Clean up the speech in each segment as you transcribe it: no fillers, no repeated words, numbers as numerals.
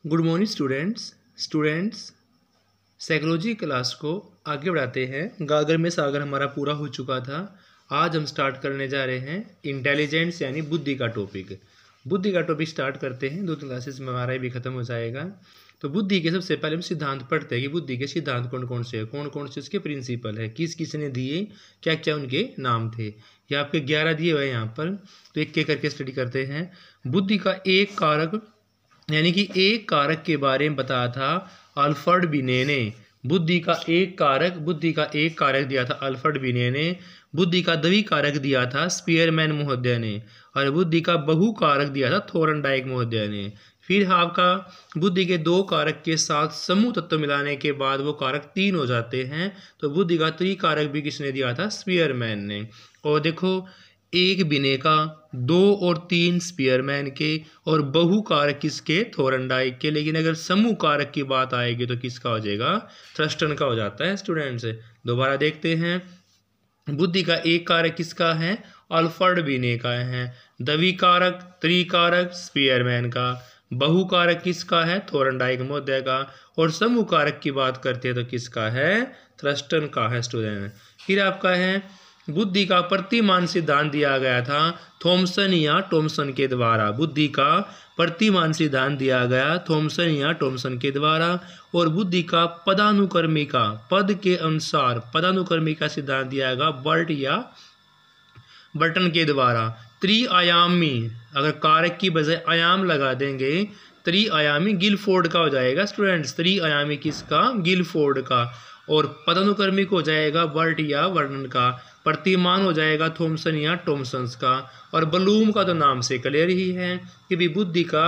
Good morning students psychology class को आगे बढ़ाते हैं। गागर में सागर हमारा पूरा हो चुका था। आज हम स्टार्ट करने जा रहे हैं इंटेलिजेंस यानी बुद्धि का टॉपिक। बुद्धि का टॉपिक स्टार्ट करते हैं, 2-3 क्लासेस में हमारा भी खत्म हो जाएगा। तो बुद्धि के सबसे पहले हम सिद्धांत पढ़ते हैं कि बुद्धि के सिद्धांत कौन कौन से हैं, कौन कौन से उसके प्रिंसिपल है, किस किस ने दिए, क्या क्या उनके नाम थे। ये आपके 11 दिए हुए हैं यहाँ पर, तो एक एक करके स्टडी करते हैं। बुद्धि का एक कारक यानी कि एक कारक के बारे में बताया था अल्फ्रेड बिने ने। बुद्धि का एक कारक दिया था अल्फ्रेड बिने ने। बुद्धि का द्वि कारक दिया था स्पीयरमैन महोदय ने। और बुद्धि का बहु कारक दिया था थोरनडाइक महोदय ने। फिर आपका बुद्धि के 2 कारक के साथ समूह तत्व मिलाने के बाद वो कारक 3 हो जाते हैं। तो बुद्धि का त्रिकारक भी किसने दिया था? स्पीयरमैन ने। और देखो, एक बिने का, 2 और 3 स्पीयरमैन के, और बहु कारक किसके? थोरनडाइक के। लेकिन अगर समूह कारक की बात आएगी तो किसका हो जाएगा? थ्रस्टन का हो जाता है। स्टूडेंट्स दोबारा देखते हैं, बुद्धि का एक कारक किसका है? अल्फ्रेड बिने का है। द्विकारक त्रिकारक स्पीयरमैन का। बहुकारक किसका है? थोरनडाइक महोदय का। और समूह कारक की बात करते हैं तो किसका है? थ्रस्टन का है स्टूडेंट। फिर आपका है बुद्धि का प्रतिमान सिद्धांत दिया गया था थॉमसन या टॉमसन के द्वारा। बुद्धि का प्रतिमान सिद्धांत दिया गया थॉमसन या टॉमसन के द्वारा। और बुद्धि का पदानुक्रमी का, पद के अनुसार पदानुक्रमी का सिद्धांत दिया गया बर्ट या बर्टन के द्वारा। त्रिआयामी, अगर कारक की बजाय आयाम लगा देंगे, त्रिआयामी गिलफोर्ड का हो जाएगा स्टूडेंट्स। त्रिआयामी किसका? गिलफोर्ड का। और पदानुक्रमिक हो जाएगा बर्ट या वर्णन का। प्रतिमान हो जाएगा थॉमसन या टॉमसन्स का। और ब्लूम का तो नाम से क्लियर ही है कि भी बुद्धि का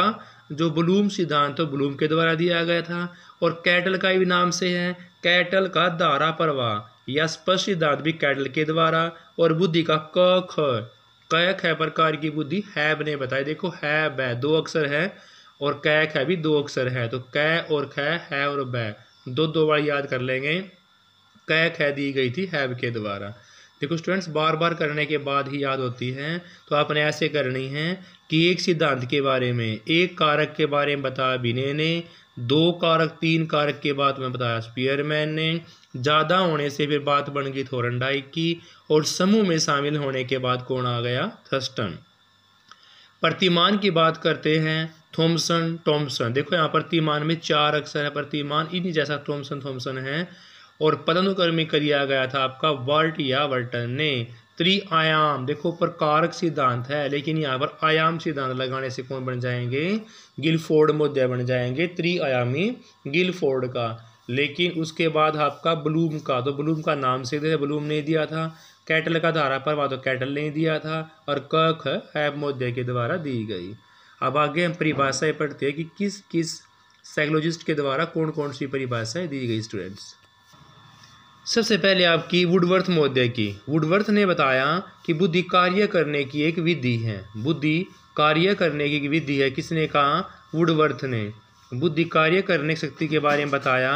जो ब्लूम सिद्धांत है ब्लूम के द्वारा दिया गया था। और कैटल का भी नाम से है, कैटल का धारा प्रवाह या स्पष्ट सिद्धांत भी कैटल के द्वारा। और बुद्धि का क ख प्रकार की बुद्धि हैब ने बताई। देखो हैब है 2 अक्षर है और क ख भी 2 अक्षर है, तो क और ख है और बै 2 बार याद कर लेंगे। क ख दी गई थी हैब के द्वारा। देखो स्टूडेंट्स, बार बार करने के बाद ही याद होती है। तो आपने ऐसे करनी है कि एक सिद्धांत के बारे में, एक कारक के बारे में बताया बिने ने, 2 कारक 3 कारक के बाद में बताया स्पीयरमैन ने, ज़्यादा होने से फिर बात बन गई थोरनडाइक की, और समूह में शामिल होने के बाद कौन आ गया? थ्रस्टन। प्रतिमान की बात करते हैं थॉमसन टॉमसन। देखो यहाँ प्रतिमान में 4 अक्षर है, प्रतिमान इन्हीं जैसा थॉमसन है। और पदानुक्रमी किया गया था आपका वर्ट या वर्टन ने। त्रिआयाम, देखो ऊपर कारक सिद्धांत है लेकिन यहाँ पर आयाम सिद्धांत लगाने से कौन बन जाएंगे? गिलफोर्ड महोदय बन जाएंगे, त्रिआयामी गिलफोर्ड का। लेकिन उसके बाद आपका ब्लूम का, तो ब्लूम का नाम से ब्लूम ने दिया था। कैटल का धारा प्रवाह तो कैटल ने दिया था। और क ख हैब महोदय के द्वारा दी गई। अब आगे हम परिभाषाएं पढ़ते हैं कि किस किस साइकोलॉजिस्ट के द्वारा कौन कौन सी परिभाषाएं दी गई स्टूडेंट्स। सबसे पहले आपकी वुडवर्थ महोदय की। वुडवर्थ ने बताया कि बुद्धि कार्य करने की एक विधि है। बुद्धि कार्य करने की विधि है, किसने कहा? वुडवर्थ ने। बुद्धि कार्य करने की शक्ति के बारे में बताया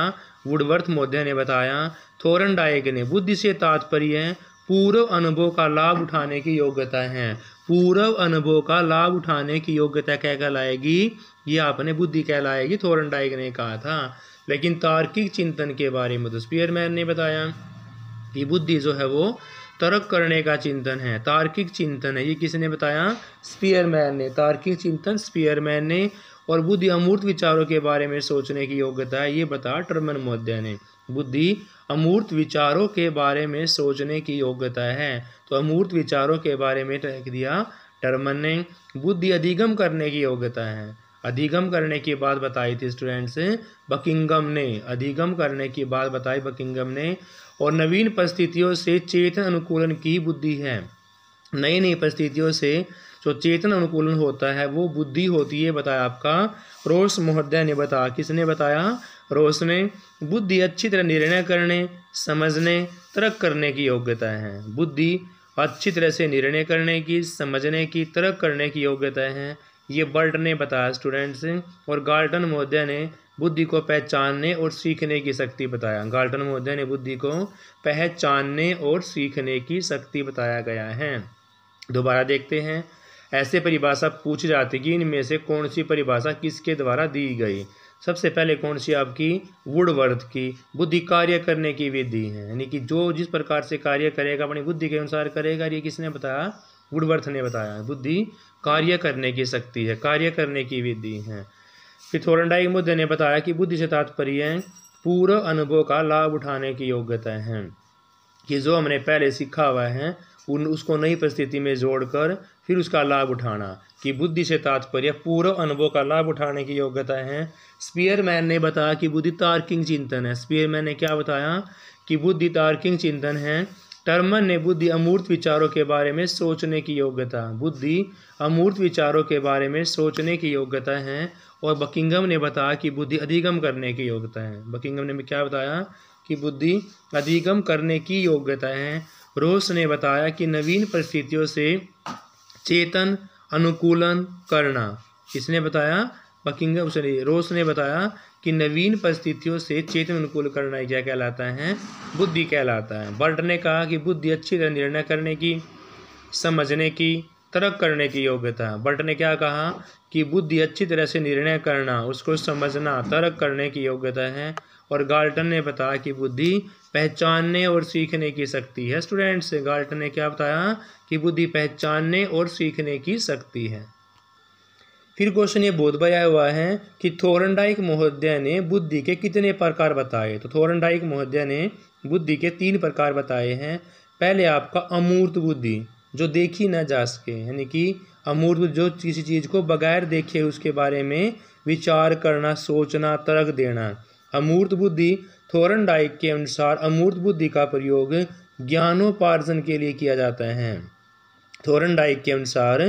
वुडवर्थ महोदय ने बताया। थोरनडाइक ने बुद्धि से तात्पर्य पूर्व अनुभव का लाभ उठाने की योग्यता है। पूर्व अनुभव का लाभ उठाने की योग्यता क्या कहलाएगी? ये आपने बुद्धि कहलाएगी, थोरनडाइक ने कहा था। लेकिन तार्किक चिंतन के बारे में तो स्पीयरमैन ने बताया कि बुद्धि जो है वो तर्क करने का चिंतन है, तार्किक चिंतन है। ये किसने बताया? स्पीयरमैन ने। तार्किक चिंतन स्पीयरमैन ने। और बुद्धि अमूर्त विचारों के बारे में सोचने की योग्यता है, ये बताया टर्मन महोदय ने। बुद्धि अमूर्त विचारों के बारे में सोचने की योग्यता है, तो अमूर्त विचारों के बारे में लिख दिया टर्मन ने। बुद्धि अधिगम करने की योग्यता है, अधिगम करने की बात बताई थी स्टूडेंट्स बकिंगम ने। अधिगम करने की बात बताई बकिंगम ने। और नवीन परिस्थितियों से चेतन अनुकूलन की बुद्धि है। नई नई परिस्थितियों से जो चेतन अनुकूलन होता है वो बुद्धि होती है, बताया आपका रोस महोदय ने बताया। किसने बताया? रोस ने। बुद्धि अच्छी तरह निर्णय करने, समझने, तर्क करने की योग्यता है। बुद्धि अच्छी तरह से निर्णय करने की, समझने की, तर्क करने की योग्यता है, ये बर्ट ने बताया स्टूडेंट्स। और गाल्टन महोदय ने बुद्धि को पहचानने और सीखने की शक्ति बताया। गाल्टन महोदय ने बुद्धि को पहचानने और सीखने की शक्ति बताया गया है। दोबारा देखते हैं, ऐसे परिभाषा पूछी जाती कि इनमें से कौन सी परिभाषा किसके द्वारा दी गई। सबसे पहले कौन सी आपकी वुडवर्थ की बुद्धि कार्य करने की विधि है, यानी कि जो जिस प्रकार से कार्य करेगा अपनी बुद्धि के अनुसार करेगा। ये किसने बताया? वुडवर्थ ने बताया। बुद्धि कार्य करने की शक्ति है, कार्य करने की विधि है। फिर थोर्नडाइक मुद्दे ने बताया कि बुद्धि से तात्पर्य पूर्व अनुभव का लाभ उठाने की योग्यता है, कि जो हमने पहले सीखा हुआ है उसको नई परिस्थिति में जोड़कर फिर उसका लाभ उठाना, कि बुद्धि से तात्पर्य पूर्व अनुभव का लाभ उठाने की योग्यता है। स्पीयरमैन ने बताया कि बुद्धि तार्किक चिंतन है। स्पीयरमैन ने क्या बताया? कि बुद्धि तार्किक चिंतन है। टर्मन ने बुद्धि अमूर्त विचारों के बारे में सोचने की योग्यता, बुद्धि अमूर्त विचारों के बारे में सोचने की योग्यता है। और बकिंघम ने बताया कि बुद्धि अधिगम करने की योग्यता है। बकिंघम ने क्या बताया? कि बुद्धि अधिगम करने की योग्यता है। रोस ने बताया कि नवीन परिस्थितियों से चेतन अनुकूलन करना। किसने बताया? बकिंघम रोस ने बताया कि नवीन परिस्थितियों से चेतन अनुकूल करना क्या कहलाता है? बुद्धि कहलाता है। बर्ट ने कहा कि बुद्धि अच्छी तरह निर्णय करने की, समझने की, तर्क करने की योग्यता है। बर्ट ने क्या कहा? कि बुद्धि अच्छी तरह से निर्णय करना, उसको समझना, तर्क करने की योग्यता है। और गाल्टन ने बताया कि बुद्धि पहचानने और सीखने की शक्ति है। स्टूडेंट्स, गाल्टन ने क्या बताया? कि बुद्धि पहचानने और सीखने की शक्ति है। फिर क्वेश्चन ये बोध आया हुआ है कि थोर्नडाइक महोदय ने बुद्धि के कितने प्रकार बताए? तो थोर्नडाइक महोदय ने बुद्धि के 3 प्रकार बताए हैं। पहले आपका अमूर्त बुद्धि, जो देखी न जा सके, यानी कि अमूर्त, जो किसी चीज़ को बगैर देखे उसके बारे में विचार करना, सोचना, तर्क देना। अमूर्त बुद्धि थोर्नडाइक के अनुसार अमूर्त बुद्धि का प्रयोग ज्ञानोपार्जन के लिए किया जाता है। थोर्नडाइक के अनुसार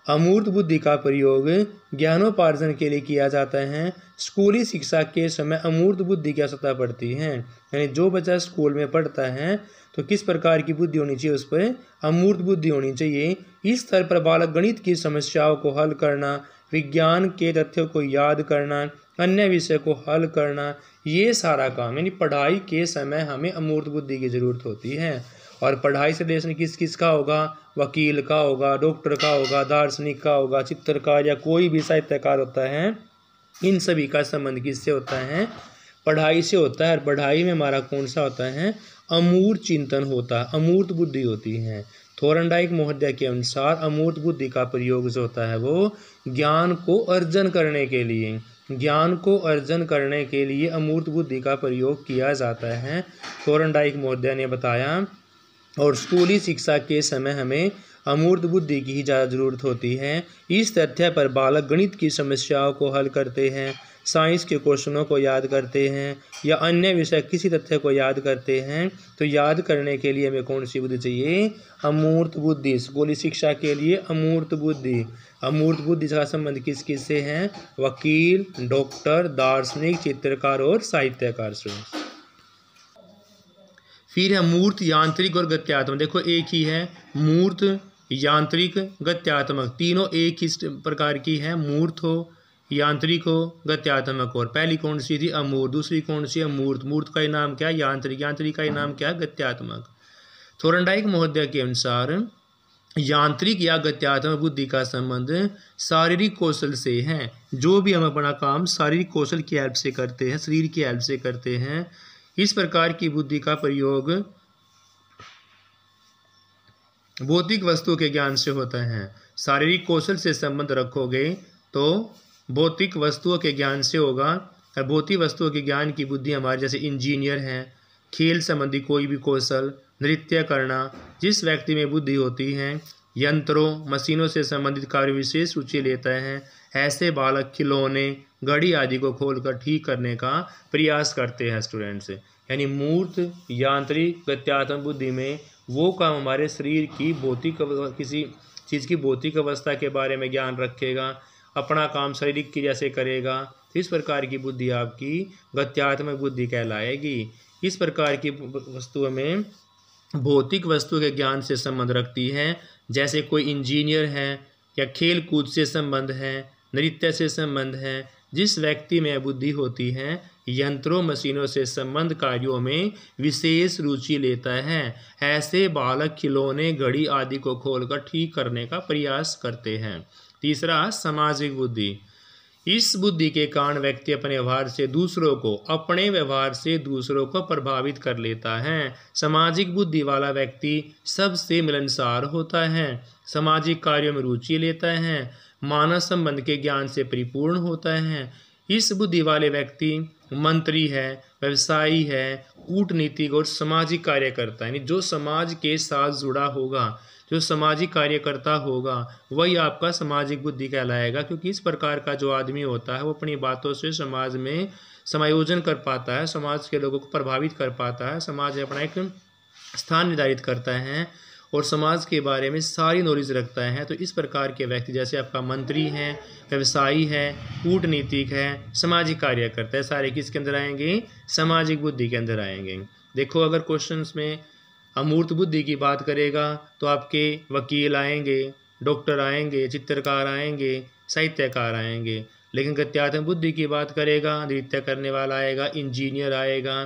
अमूर्त बुद्धि का प्रयोग ज्ञानोपार्जन के लिए किया जाता है। स्कूली शिक्षा के समय अमूर्त बुद्धि की आवश्यकता पड़ती है, यानी जो बच्चा स्कूल में पढ़ता है तो किस प्रकार की बुद्धि होनी चाहिए? उस पर अमूर्त बुद्धि होनी चाहिए। इस स्तर पर बालक गणित की समस्याओं को हल करना, विज्ञान के तथ्यों को याद करना, अन्य विषय को हल करना, ये सारा काम, यानी पढ़ाई के समय हमें अमूर्त बुद्धि की जरूरत होती है। और पढ़ाई से देश में किस का होगा? वकील का होगा, डॉक्टर का होगा, दार्शनिक का होगा, चित्रकार या कोई भी साहित्यकार होता है। इन सभी का संबंध किससे होता है? पढ़ाई से होता है। और पढ़ाई में हमारा कौन सा होता है? अमूर्त चिंतन होता है, अमूर्त बुद्धि होती है। थोर्नडाइक महोदय के अनुसार अमूर्त बुद्धि का प्रयोग जो होता है वो ज्ञान को अर्जन करने के लिए, ज्ञान को अर्जन करने के लिए अमूर्त बुद्धि का प्रयोग किया जाता है, थोर्नडाइक महोदय ने बताया। और स्कूली शिक्षा के समय हमें अमूर्त बुद्धि की ही ज़्यादा जरूरत होती है। इस तथ्य पर बालक गणित की समस्याओं को हल करते हैं, साइंस के क्वेश्चनों को याद करते हैं, या अन्य विषय किसी तथ्य को याद करते हैं। तो याद करने के लिए हमें कौन सी बुद्धि चाहिए? अमूर्त बुद्धि। स्कूली शिक्षा के लिए अमूर्त बुद्धि। अमूर्त बुद्धि का संबंध किस किस से है? वकील, डॉक्टर, दार्शनिक, चित्रकार और साहित्यकार से। फिर है मूर्त, यांत्रिक और गत्यात्मक। देखो एक ही है, मूर्त, यांत्रिक, गत्यात्मक, तीनों एक ही प्रकार की है। मूर्त हो, यांत्रिक हो, गत्यात्मक हो। और पहली कौन सी थी? अमूर्त। दूसरी कौन सी है? मूर्त। मूर्त का ही नाम क्या है? यांत्रिक। यांत्रिक का ही नाम क्या है? गत्यात्मक। थोर्नडाइक महोदय के अनुसार यांत्रिक या गत्यात्मक बुद्धि का संबंध शारीरिक कौशल से है। जो भी हम अपना काम शारीरिक कौशल की हेल्प से करते हैं, शरीर की हेल्प से करते हैं, इस प्रकार की बुद्धि का प्रयोग भौतिक वस्तु के ज्ञान से होता है। शारीरिक कौशल से संबंध रखोगे तो भौतिक वस्तुओं के ज्ञान से होगा। और भौतिक वस्तुओं के ज्ञान की बुद्धि हमारे जैसे इंजीनियर हैं, खेल संबंधी कोई भी कौशल, नृत्य करना, जिस व्यक्ति में बुद्धि होती है, यंत्रों, मशीनों से संबंधित कार्य विशेष रुचि लेता है, ऐसे बालक खिलौने, घड़ी आदि को खोलकर ठीक करने का प्रयास करते हैं स्टूडेंट्स। यानी मूर्त, यांत्रिक, गत्यात्मक बुद्धि में वो काम हमारे शरीर की भौतिक, किसी चीज़ की भौतिक अवस्था के बारे में ज्ञान रखेगा, अपना काम शारीरिक की जैसे करेगा। इस प्रकार की बुद्धि आपकी गत्यात्मक बुद्धि कहलाएगी। इस प्रकार की वस्तुओं में भौतिक वस्तु के ज्ञान से संबंध रखती है, जैसे कोई इंजीनियर है, या खेल कूद से संबंध है, नृत्य से संबंध है। जिस व्यक्ति में बुद्धि होती है, यंत्रों, मशीनों से संबंध कार्यों में विशेष रुचि लेता है, ऐसे बालक खिलौने, घड़ी आदि को खोलकर ठीक करने का प्रयास करते हैं। तीसरा, सामाजिक बुद्धि। इस बुद्धि के कारण व्यक्ति अपने व्यवहार से दूसरों को प्रभावित कर लेता है। सामाजिक बुद्धि वाला व्यक्ति सबसे मिलनसार होता है, सामाजिक कार्यों में रुचि लेता है, मानव संबंध के ज्ञान से परिपूर्ण होता है। इस बुद्धि वाले व्यक्ति मंत्री है, व्यवसायी है, कूटनीतिक और सामाजिक कार्य करता है। यानी जो समाज के साथ जुड़ा होगा, जो सामाजिक कार्यकर्ता होगा, वही आपका सामाजिक बुद्धि कहलाएगा। क्योंकि इस प्रकार का जो आदमी होता है वो अपनी बातों से समाज में समायोजन कर पाता है, समाज के लोगों को प्रभावित कर पाता है, समाज में अपना एक स्थान निर्धारित करता है और समाज के बारे में सारी नॉलेज रखता है। तो इस प्रकार के व्यक्ति जैसे आपका मंत्री है, व्यवसायी है, कूटनीतिक है, सामाजिक कार्य करता है, सारे किसके अंदर आएंगे? सामाजिक बुद्धि के अंदर आएंगे। देखो अगर क्वेश्चंस में अमूर्त बुद्धि की बात करेगा तो आपके वकील आएंगे, डॉक्टर आएंगे, चित्रकार आएंगे, साहित्यकार आएंगे। लेकिन गत्यात्मक बुद्धि की बात करेगा, नृत्य करने वाला आएगा, इंजीनियर आएगा।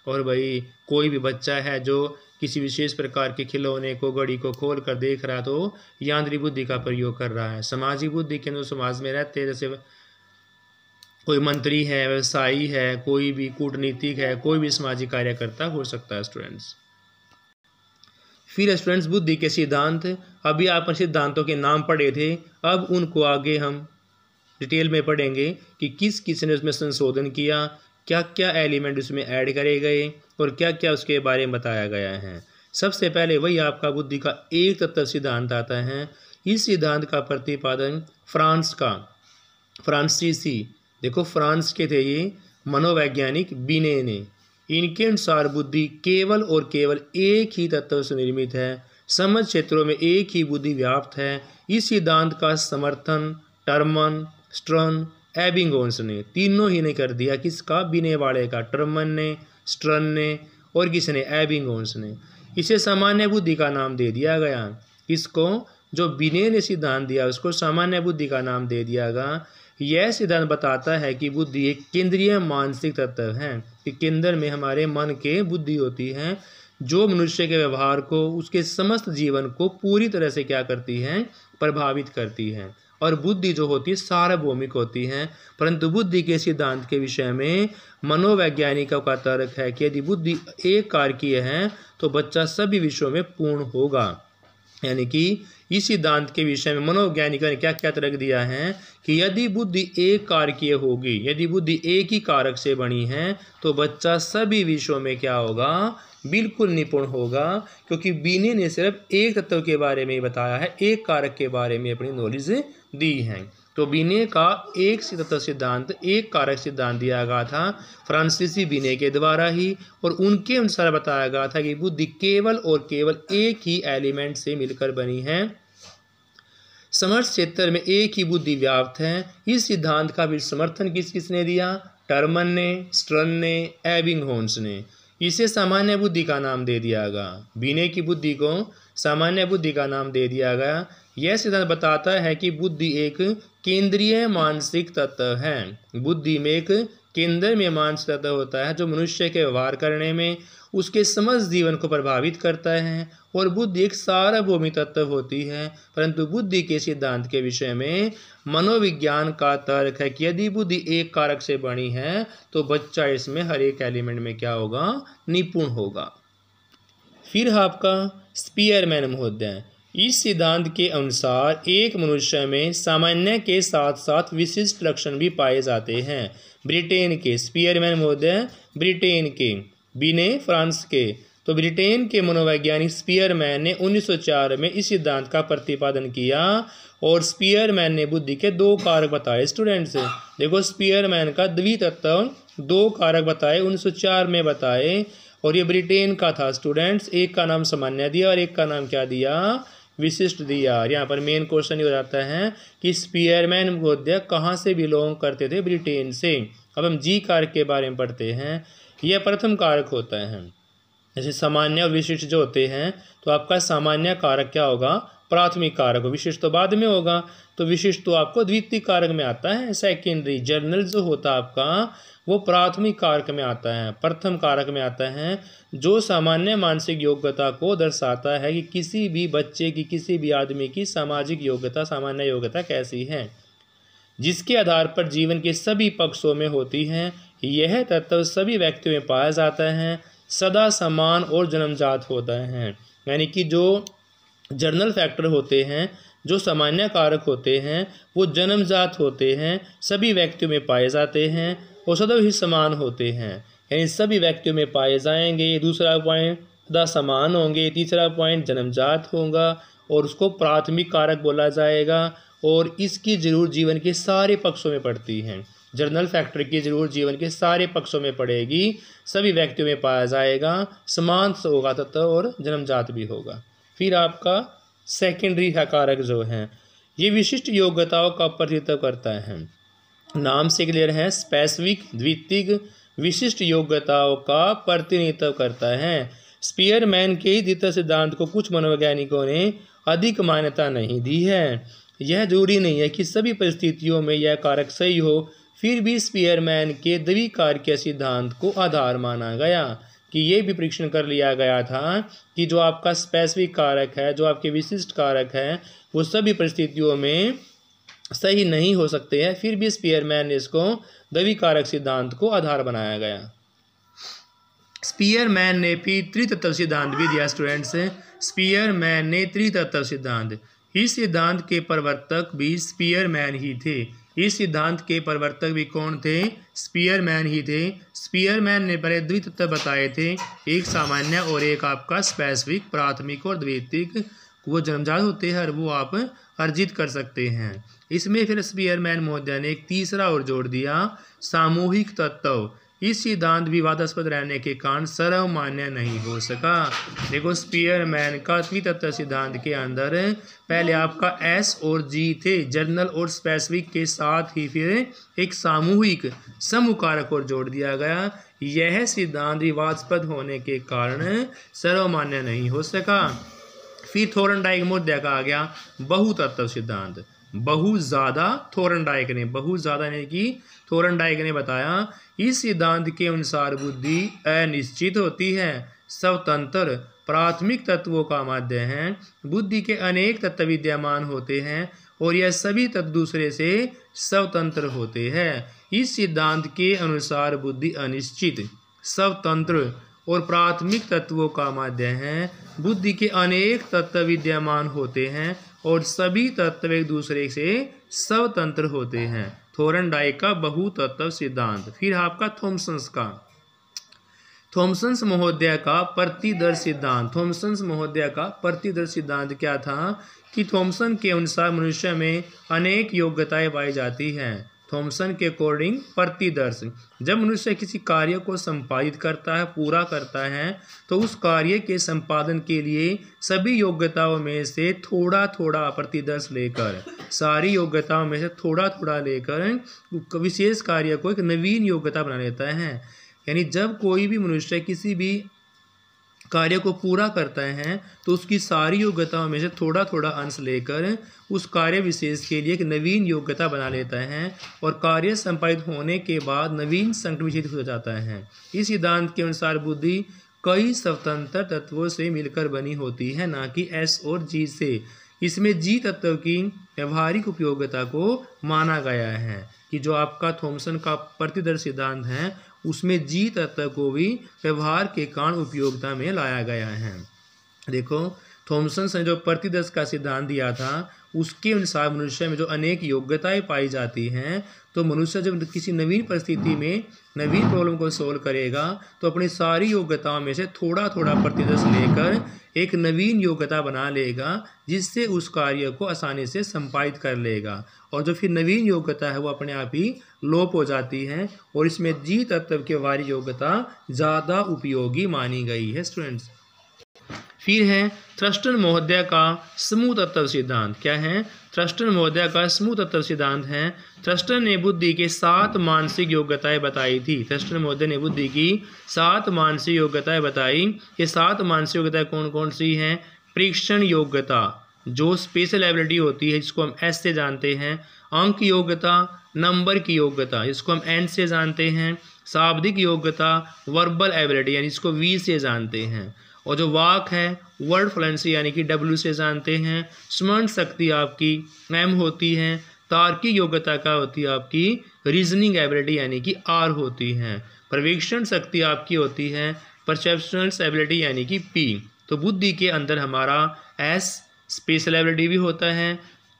और भाई कोई भी बच्चा है जो किसी विशेष प्रकार के खिलौने को, घड़ी को खोल कर देख रहा है तो यांत्रिक बुद्धि का प्रयोग कर रहा है। सामाजिक बुद्धि के अंदर समाज में रहते हैं, जैसे कोई मंत्री है, व्यवसायी है, कोई भी कूटनीतिक है, कोई भी सामाजिक कार्यकर्ता हो सकता है स्टूडेंट्स। फिर स्टूडेंट्स बुद्धि के सिद्धांत, अभी आप सिद्धांतों के नाम पढ़े थे, अब उनको आगे हम डिटेल में पढ़ेंगे कि किस किस ने उसमें संशोधन किया, क्या क्या एलिमेंट उसमें ऐड करे गए और क्या क्या उसके बारे में बताया गया है। सबसे पहले वही आपका बुद्धि का एक तत्व सिद्धांत आता है। इस सिद्धांत का प्रतिपादन फ्रांसीसी देखो फ्रांस के थे ये मनोवैज्ञानिक बिने ने। इनके अनुसार बुद्धि केवल और केवल एक ही तत्व से निर्मित है, समझ क्षेत्रों में एक ही बुद्धि व्याप्त है। इस सिद्धांत का समर्थन टर्मन, स्ट्रन, एबिंगोन्स ने, तीनों ही ने कर दिया। किसका? बिने वाले का, टर्मन ने, स्ट्रन ने और किसने? एबिंगोन्स ने। इसे सामान्य बुद्धि का नाम दे दिया गया। किसको? जो बिने ने सिद्धांत दिया उसको सामान्य बुद्धि का नाम दे दिया गया। यह सिद्धांत बताता है कि बुद्धि एक केंद्रीय मानसिक तत्व है कि केंद्र में हमारे मन के बुद्धि होती है, जो मनुष्य के व्यवहार को, उसके समस्त जीवन को पूरी तरह से क्या करती है? प्रभावित करती है। और बुद्धि जो होती है सार्वभौमिक होती है। परंतु बुद्धि के सिद्धांत के विषय में मनोवैज्ञानिकों का तर्क है कि यदि बुद्धि एक कारकीय है तो बच्चा सभी विषयों में पूर्ण होगा। यानी कि इस सिद्धांत के विषय में मनोवैज्ञानिकों ने क्या क्या तर्क दिया है कि यदि बुद्धि एक कारकीय होगी, यदि बुद्धि एक ही कारक से बनी है तो बच्चा सभी विषयों में क्या होगा? बिल्कुल निपुण होगा। क्योंकि बिने ने सिर्फ एक तत्व के बारे में बताया है, एक कारक के बारे में अपनी नॉलेज दी है। तो बिने का एक तत्व सिद्धांत, एक कारक सिद्धांत दिया गया था फ्रांसीसी बिने के द्वारा ही, और उनके अनुसार बताया गया था कि बुद्धि केवल और केवल एक ही एलिमेंट से मिलकर बनी है, समस्त क्षेत्र में एक ही बुद्धि व्याप्त है। इस सिद्धांत का भी समर्थन किसने दिया? टर्मन ने, स्ट्रन ने, एबिंगहोन्स ने। इसे सामान्य बुद्धि का नाम दे दिया गया। बिने की बुद्धि को सामान्य बुद्धि का नाम दे दिया गया। यह सिद्धांत बताता है कि बुद्धि एक केंद्रीय मानसिक तत्व है। बुद्धि में एक केंद्र में मानसिक तत्व होता है जो मनुष्य के व्यवहार करने में, उसके समस्त जीवन को प्रभावित करता है। और बुद्धि एक सार्वभौमिक तत्व होती है। परंतु बुद्धि के सिद्धांत के विषय में मनोविज्ञान का तर्क है कि यदि बुद्धि एक कारक से बनी है तो बच्चा इसमें हर एक एलिमेंट में क्या होगा? निपुण होगा। फिर आपका स्पीयरमैन महोदय, इस सिद्धांत के अनुसार एक मनुष्य में सामान्य के साथ साथ विशिष्ट लक्षण भी पाए जाते हैं। ब्रिटेन के स्पीयरमैन महोदय, ब्रिटेन के, बिने फ्रांस के। तो ब्रिटेन के मनोवैज्ञानिक स्पीयरमैन ने 1904 में इस सिद्धांत का प्रतिपादन किया। और स्पीयरमैन ने बुद्धि के दो कारक बताए। स्टूडेंट्स देखो स्पीयरमैन का द्वितत्व दो कारक बताए, 1904 में बताए। और ये ब्रिटेन का था स्टूडेंट्स। एक का नाम सामान्य दिया और एक का नाम क्या दिया? विशिष्ट दिया। यहाँ पर मेन क्वेश्चन ये हो जाता है कि स्पीयरमैन महोदय कहाँ से बिलोंग करते थे? ब्रिटेन से। अब हम जी कारक के बारे में पढ़ते हैं। यह प्रथम कारक होता है। जैसे सामान्य और विशिष्ट जो होते हैं, तो आपका सामान्य कारक क्या होगा? प्राथमिक कारक। विशिष्ट तो बाद में होगा। तो विशिष्ट तो आपको द्वितीय कारक में आता है। सेकेंडरी जर्नल जो होता है आपका वो प्राथमिक कारक में आता है, प्रथम कारक में आता है, जो सामान्य मानसिक योग्यता को दर्शाता है कि किसी भी बच्चे की, किसी भी आदमी की सामाजिक योग्यता, सामान्य योग्यता कैसी है। जिसके आधार पर जीवन के सभी पक्षों में होती हैं। यह तत्व सभी व्यक्तियों में पाया जाता है, सदा समान और जन्मजात होता है। यानी कि जो जर्नल फैक्टर होते हैं, जो सामान्य कारक होते हैं, वो जन्मजात होते हैं, सभी व्यक्तियों में पाए जाते हैं और सदैव ही समान होते हैं। यानी सभी व्यक्तियों में पाए जाएंगे। दूसरा पॉइंट सदा समान होंगे। तीसरा पॉइंट जन्मजात होगा और उसको प्राथमिक कारक बोला जाएगा और इसकी जरूर जीवन के सारे पक्षों में पड़ती हैं। जर्नल फैक्टर की जरूर जीवन के सारे पक्षों में पड़ेगी, सभी व्यक्तियों में पाया जाएगा, समान होगा तत्व और जन्मजात भी होगा। फिर आपका सेकेंडरी कारक जो है, ये विशिष्ट योग्यताओं का प्रतिनिधित्व करता है। नाम से क्लियर है, स्पेसिफिक द्वितीयक विशिष्ट योग्यताओं का प्रतिनिधित्व करता है। स्पीयरमैन के द्वितीय सिद्धांत को कुछ मनोवैज्ञानिकों ने अधिक मान्यता नहीं दी है। यह जरूरी नहीं है कि सभी परिस्थितियों में यह कारक सही हो, फिर भी स्पीयरमैन के द्विकारकीय सिद्धांत को आधार माना गया कि ये भी परीक्षण कर लिया गया था कि जो आपका स्पेसिफिक कारक है, जो आपके विशिष्ट कारक है, वो सभी परिस्थितियों में सही नहीं हो सकते हैं, फिर भी स्पीयरमैन ने इसको द्विकारक सिद्धांत को आधार बनाया गया। स्पीयरमैन ने फिर त्रितत्व सिद्धांत भी दिया स्टूडेंट्स। स्पीयरमैन ने त्रितत्व सिद्धांत, इस सिद्धांत के प्रवर्तक भी स्पीयरमैन ही थे। इस सिद्धांत के प्रवर्तक भी कौन थे? स्पीयरमैन ही थे। स्पीयरमैन ने पहले द्वितत्व बताए थे, एक सामान्य और एक आपका स्पेसिफिक, प्राथमिक और द्वितीयक। वो जन्मजात होते हैं और वो आप अर्जित कर सकते हैं। इसमें फिर स्पीयरमैन महोदय ने एक तीसरा और जोड़ दिया, सामूहिक तत्व। इस सिद्धांत विवादास्पद रहने के कारण सर्वमान्य नहीं हो सका। देखो स्पीयरमैन का त्रितत्व सिद्धांत के अंदर पहले आपका एस और जी थे, जर्नल और स्पेसिफिक के साथ ही फिर एक सामूहिक समूह कारक और जोड़ दिया गया। यह सिद्धांत विवादास्पद होने के कारण सर्वमान्य नहीं हो सका। फिर थोर्नडाइक महोदय का आ गया बहुतत्व सिद्धांत। बहुत ज़्यादा थोर्नडाइक ने, बहुत ज़्यादा यानी कि थोर्नडाइक ने बताया, इस सिद्धांत के अनुसार बुद्धि अनिश्चित होती है, स्वतंत्र प्राथमिक तत्वों का माध्य है। बुद्धि के अनेक तत्व विद्यमान होते हैं और यह सभी तत्व दूसरे से स्वतंत्र होते हैं। इस सिद्धांत के अनुसार बुद्धि अनिश्चित, स्वतंत्र और प्राथमिक तत्वों का माध्य है। बुद्धि के अनेक तत्व विद्यमान होते हैं और सभी तत्व एक दूसरे से स्वतंत्र होते हैं। थोर्नडाइक का बहुतत्व सिद्धांत। फिर आपका थॉमसन्स का, थॉमसन्स महोदय का प्रतिदर्श सिद्धांत। थॉमसन्स महोदय का प्रतिदर्श सिद्धांत क्या था कि थॉमसन के अनुसार मनुष्य में अनेक योग्यताएं पाई जाती हैं। थॉमसन के अकॉर्डिंग प्रतिदर्श, जब मनुष्य किसी कार्य को संपादित करता है, पूरा करता है, तो उस कार्य के संपादन के लिए सभी योग्यताओं में से थोड़ा थोड़ा प्रतिदर्श लेकर, सारी योग्यताओं में से थोड़ा थोड़ा लेकर विशेष कार्य को एक नवीन योग्यता बना लेता है। यानी जब कोई भी मनुष्य किसी भी कार्य को पूरा करता है तो उसकी सारी योग्यताओं में से थोड़ा थोड़ा अंश लेकर उस कार्य विशेष के लिए एक नवीन योग्यता बना लेता है और कार्य संपादित होने के बाद नवीन संकट विशेष हो जाता है। इस सिद्धांत के अनुसार बुद्धि कई स्वतंत्र तत्वों से मिलकर बनी होती है, ना कि एस और जी से। इसमें जी तत्व की व्यवहारिक उपयोगिता को माना गया है कि जो आपका थॉमसन का प्रतिदर्श सिद्धांत है उसमें जी तत्व को भी व्यवहार के कारण उपयोगिता में लाया गया है। देखो थॉमसन ने जो प्रतिदर्श का सिद्धांत दिया था उसके अनुसार मनुष्य में जो अनेक योग्यताएं पाई जाती हैं, तो मनुष्य जब किसी नवीन परिस्थिति में नवीन प्रॉब्लम को सोल्व करेगा तो अपनी सारी योग्यताओं में से थोड़ा थोड़ा प्रतिदर्श लेकर एक नवीन योग्यता बना लेगा, जिससे उस कार्य को आसानी से संपादित कर लेगा और जो फिर नवीन योग्यता है वो अपने आप ही लोप हो जाती है और इसमें जी तत्व की व्यवहारिक योग्यता ज़्यादा उपयोगी मानी गई है स्टूडेंट्स। फिर है थ्रस्टन महोदय का समूह तत्व सिद्धांत। क्या है? थ्रस्टन महोदय का समूह तत्व सिद्धांत है। थ्रस्टन ने बुद्धि के 7 मानसिक योग्यताएं बताई थी। थ्रस्टन महोदय ने बुद्धि की 7 मानसिक योग्यताएं बताई। ये 7 मानसिक योग्यताएं कौन कौन सी हैं? परीक्षण योग्यता, जो स्पेशल एबिलिटी होती है जिसको हम एस से जानते हैं। अंक योग्यता, नंबर की योग्यता जिसको हम एन से जानते हैं। शाब्दिक योग्यता, वर्बल एबिलिटी यानी जिसको वी से जानते हैं। और जो वाक है वर्ड फ्लुएंसी यानी कि डब्ल्यू से जानते हैं। स्मरण शक्ति आपकी एम होती है। तार्किक योग्यता क्या होती है आपकी, रीजनिंग एबिलिटी यानी कि आर होती है। पर्यवेक्षण शक्ति आपकी होती है परसेप्शनल एबिलिटी यानी कि पी। तो बुद्धि के अंदर हमारा एस स्पेशल एबिलिटी भी होता है,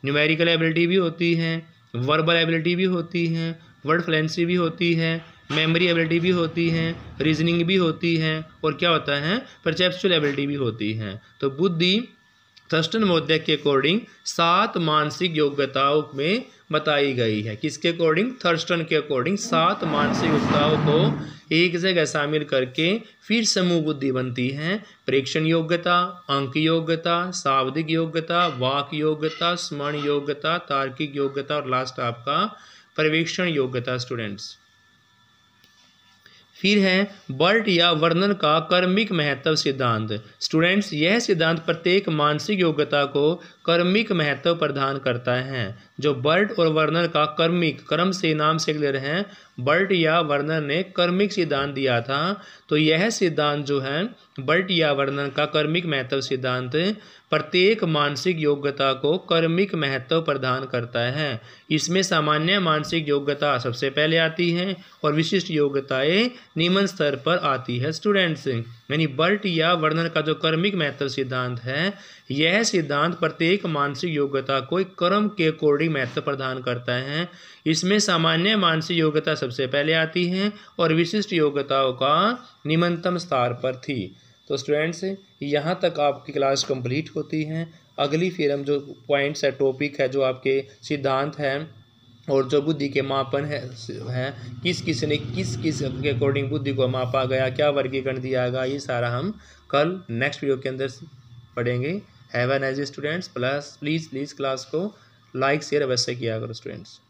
न्यूमेरिकल एबिलिटी भी होती है, वर्बल एबिलिटी भी होती है, वर्ड फ्लुएंसी भी होती है, मेमोरी एबिलिटी भी होती है, रीजनिंग भी होती है, और क्या होता है, परसेप्चुअल एबिलिटी भी होती है। तो बुद्धि थर्स्टन महोदय के अकॉर्डिंग 7 मानसिक योग्यताओं में बताई गई है। किसके अकॉर्डिंग, थर्स्टन के अकॉर्डिंग 7 मानसिक योग्यताओं को एक जगह शामिल करके फिर समूह बुद्धि बनती है। प्रेक्षण योग्यता, अंक योग्यता, शाब्दिक योग्यता, वाक योग्यता, स्मरण योग्यता, तार्किक योग्यता और लास्ट आपका पर्यवेक्षण योग्यता स्टूडेंट्स। फिर है बर्ट या वर्नर का कर्मिक महत्व सिद्धांत। स्टूडेंट्स, यह सिद्धांत प्रत्येक मानसिक योग्यता को कर्मिक महत्व प्रदान करता है। जो बर्ट और वर्नर का कर्मिक, कर्म से नाम से क्लियर है, बर्ट या वर्नर ने कर्मिक सिद्धांत दिया था। तो यह सिद्धांत जो है बर्ट या वर्नर का कर्मिक महत्व सिद्धांत प्रत्येक मानसिक योग्यता को कर्मिक महत्व प्रदान करता है। इसमें सामान्य मानसिक योग्यता सबसे पहले आती है और विशिष्ट योग्यताएं निम्न स्तर पर आती है स्टूडेंट्स। यानी बर्ट या वर्नर का जो कर्मिक महत्व सिद्धांत है, यह सिद्धांत प्रत्येक मानसिक योग्यता को एक कर्म के अकॉर्डिंग महत्व प्रदान करता है। इसमें सामान्य मानसिक योग्यता सबसे पहले आती है और विशिष्ट योग्यताओं का निम्नतम स्तर पर थी। तो स्टूडेंट्स, यहाँ तक आपकी क्लास कंप्लीट होती है। अगली फिर हम जो पॉइंट्स है, टॉपिक है, जो आपके सिद्धांत है और जो बुद्धि के मापन है किस किस के अकॉर्डिंग बुद्धि को मापा गया, क्या वर्गीकरण दिया गया, ये सारा हम कल नेक्स्ट वीडियो के अंदर पढ़ेंगे। Have a nice day students. Please class को लाइक शेयर अवश्य किया करो स्टूडेंट्स।